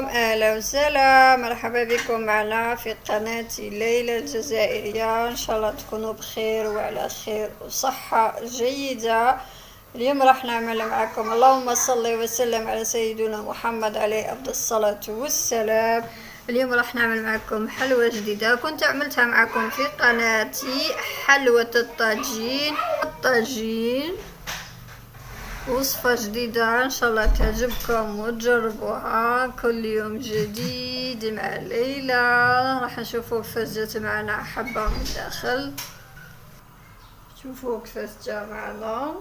أهلا وسهلا، مرحبا بكم معنا في قناتي ليلى الجزائرية. إن شاء الله تكونوا بخير وعلى خير وصحة جيدة. اليوم راح نعمل معكم اللهم صل وسلم على سيدنا محمد عليه أفضل الصلاة والسلام. اليوم راح نعمل معكم حلوة جديدة كنت عملتها معكم في قناتي، حلوة الطاجين. وصفة جديدة إن شاء الله تعجبكم وتجربوها كل يوم جديد مع ليلى. راح نشوفوا كيفاش جات معنا حبة من الداخل، شوفوا كيفاش جا معنا.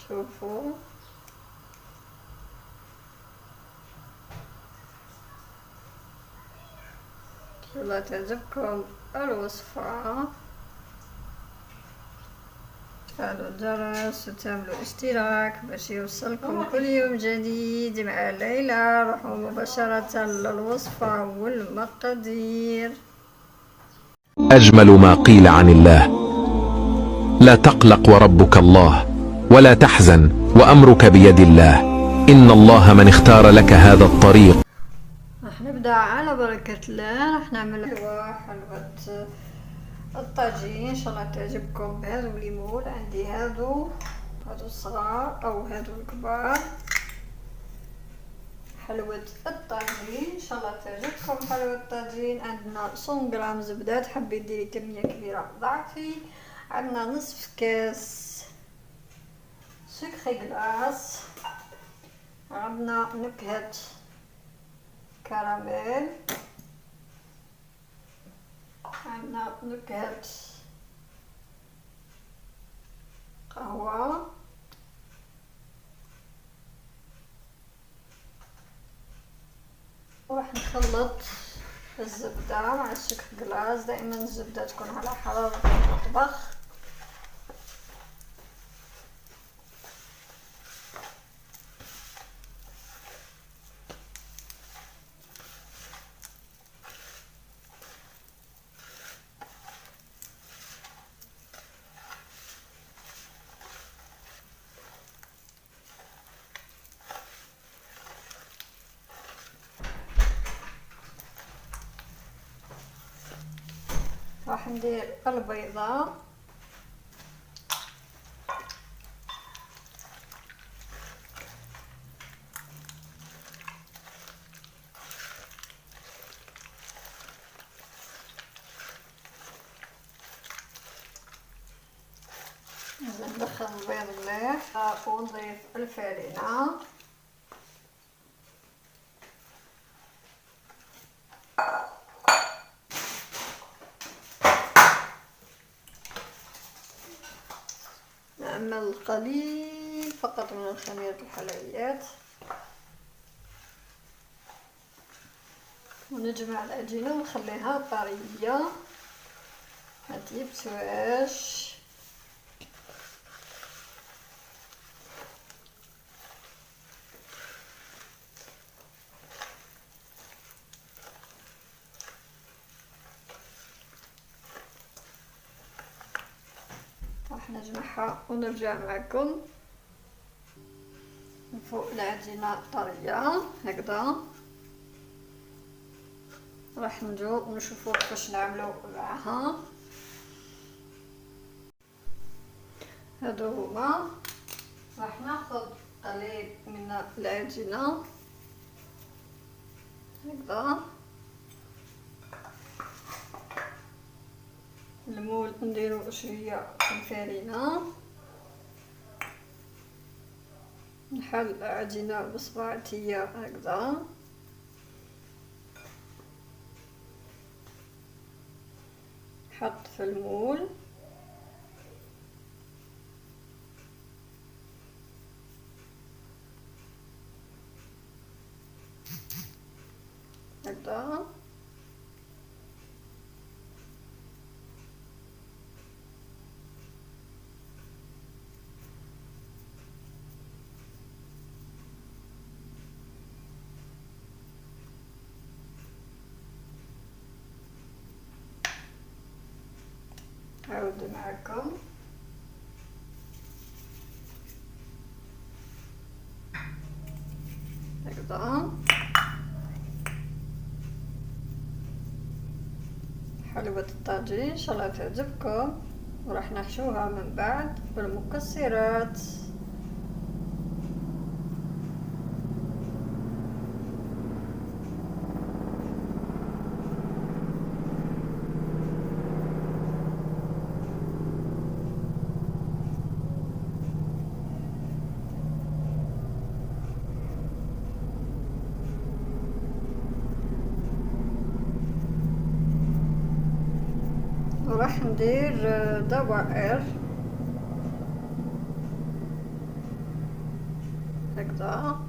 شوفوا إن شاء الله تعجبكم الوصفة. تفعلوا الجرس وتعملوا اشتراك باش يوصلكم كل يوم جديد مع ليلى. روحوا مباشرة للوصفة والمقادير. أجمل ما قيل عن الله: لا تقلق وربك الله، ولا تحزن وأمرك بيد الله، إن الله من اختار لك هذا الطريق. راح نبدأ على بركة الله. راح نعمل حلوة الطاجين. ان شاء الله تعجبكم. بهذو الليمون عندي، هادو الصغار او هادو الكبار. حلوة الطاجين ان شاء الله تعجبكم. حلوة الطاجين عندنا 100 غرام زبدة، تحبي ديري كمية كبيرة ضعفي. عندنا نصف كاس سكر غلاس. عندنا نكهة كراميل. عندنا نكهة قهوة. وراح نخلط الزبدة مع السكر غلاس. دائما الزبدة تكون على حرارة المطبخ. راح ندير البيضة. ندخل البيض مليح ونضيف الفارينة. نعمل قليل فقط من الخميرة الحلويات ونجمع العجينة ونخليها طرية ما تيبسوهاش. راح نجمعها ونرجع معكم. فوق العجينة طرية هكذا. راح نجو ونشوفو كيفاش نعملو معها. هادو هما. راح ناخذ قليل من العجينة هكذا. المول نديرو شوية الفارينة. نحل عجينة بصباعتية هكذا. حط في المول. هكذا. نعاود معكم. هكذا حلوة الطاجين ان شاء الله تعجبكم، وراح نحشوها من بعد بالمكسرات. وراح ندير دوائر هكذا.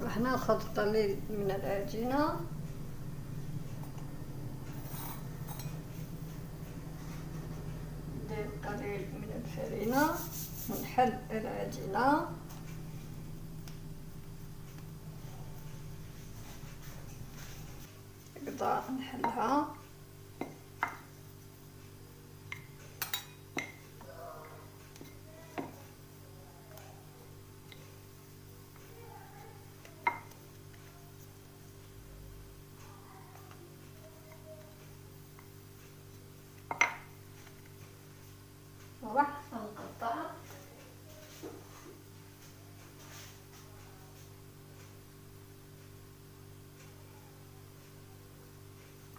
راح ناخذ قليل من العجينة، ندير قليل من الفرينة ونحل العجينة. هكذا نحلها. وراح نقطع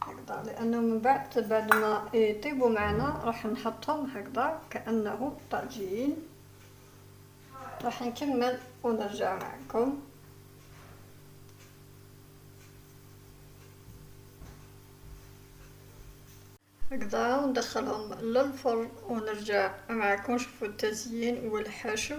هكذا، لانه من بعد ما يطيبوا معنا راح نحطهم هكذا كانه طاجين. راح نكمل ونرجع معكم. هكذا وندخلهم للفرن ونرجع معكم. شوفوا التزيين والحشو.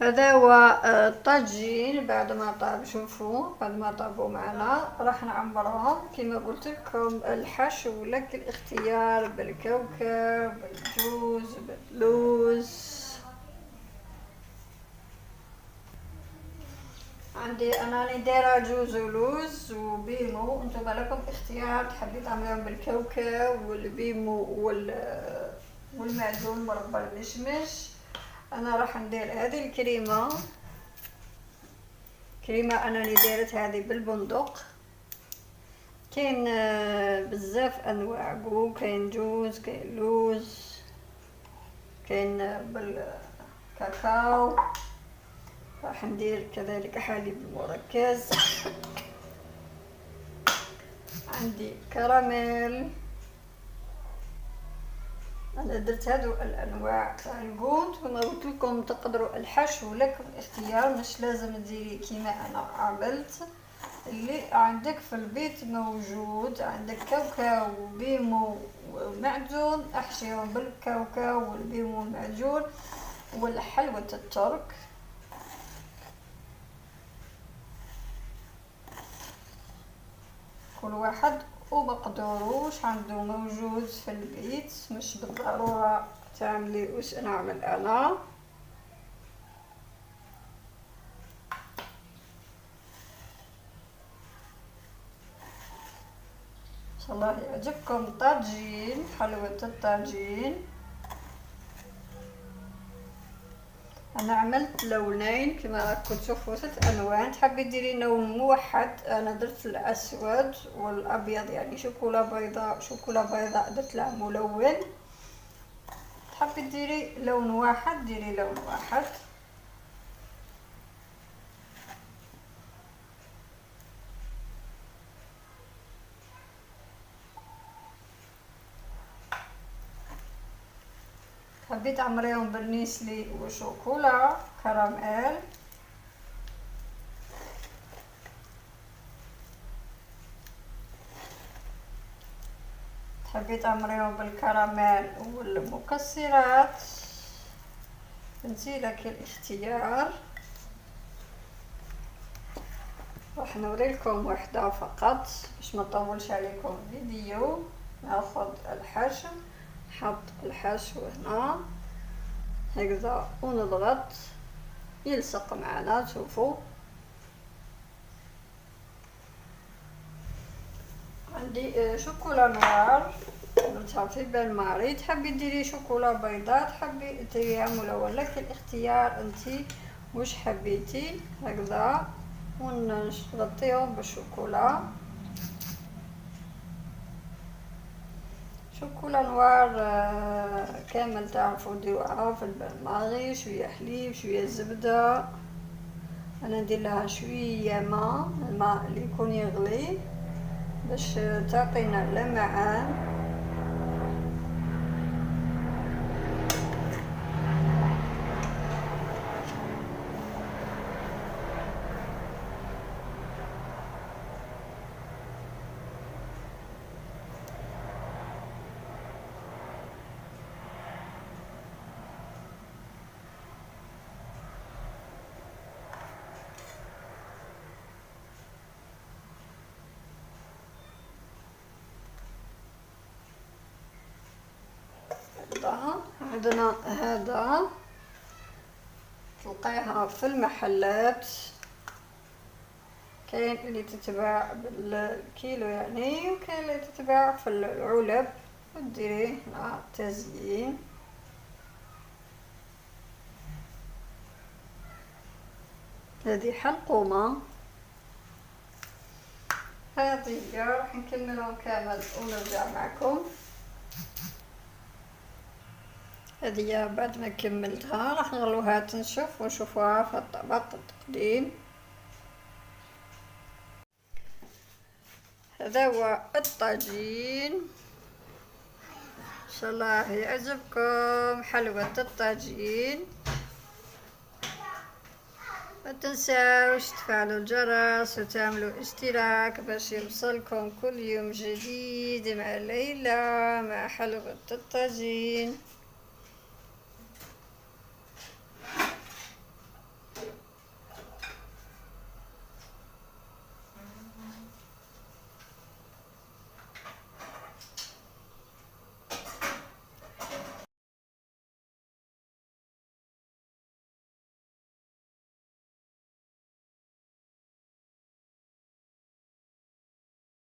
هذا هو الطاجين بعد ما طاب. شوفوا بعد ما طابوا معنا راح نعمرهم كما قلت لكم. الحشو لك الاختيار بالكوكب، بالجوز، باللوز. عندي انا دايره جوز ولوز وبيمو، انتم لكم اختيار تحبي تعملوهم بالكوكب والبيمو والمعجون مربى المشمش. انا راح ندير هذه الكريمه انا اللي دايرت هذه بالبندق. كاين بزاف انواع، كاين جوز، كاين لوز، كاين بالكاكاو. راح ندير كذلك حليب مركز. عندي كراميل. انا درت هادو الانواع تاع البوند. كما قلت لكم تقدروا الحشو لكم اختيار، مش لازم تديري كيما انا عملت. اللي عندك في البيت موجود، عندك كاوكاو وبيمو ومعجون، احشيهم بالكاوكاو والبيمو والمعجون والحلوة الترك. كل واحد ومقدوروش عنده موجود في البيت، مش بالضرورة تعملي واش نعمل انا. ان شاء الله يعجبكم طاجين، حلوة الطاجين. انا عملت لونين كما راكم تشوفوا، 3 الوان. تحبي ديري لون موحد، انا درت الاسود والابيض يعني شوكولا بيضاء درت لها ملون. تحبي ديري لون واحد ديري لون واحد. حبيت عمريهم بالنيسلي وشوكولا كراميل. حبيت عمريهم بالكراميل والمكسرات، انتي لك الاختيار. راح نوريلكم وحده فقط باش ما نطولش عليكم الفيديو. ناخذ الحشو، نحط الحشو هنا هكذا ونضغط يلصق معنا. شوفوا عندي شوكولا نوار درتها في بان ماري، تحبي ديري شوكولا بيضاء تحبي ديريها ملونة، لك الاختيار انتي واش حبيتي. هكذا ونغطيهم بالشوكولا، شوكولا نوار كامل تعرفوا ديروها في البان ماري، شويه حليب شويه زبده. انا ندير لها شويه ماء، الماء اللي يكون يغلي باش تعطينا لمعان. عندنا هذا تلقاها في المحلات، كاين اللي تتباع بالكيلو يعني، وكاين اللي تتباع في العلب وديريه مع التزيين. هذه حلقومة، هذه راح نكملهم كامل ونرجع معكم. هذه بعد ما كملتها راح نغلوها تنشف ونشوفوها في الطبق التقديم. هذا هو الطاجين، ان شاء الله يعجبكم حلوة الطاجين. ما تنساوش تفعلوا الجرس وتعملوا اشتراك باش يوصلكم كل يوم جديد مع ليلى مع حلوة الطاجين.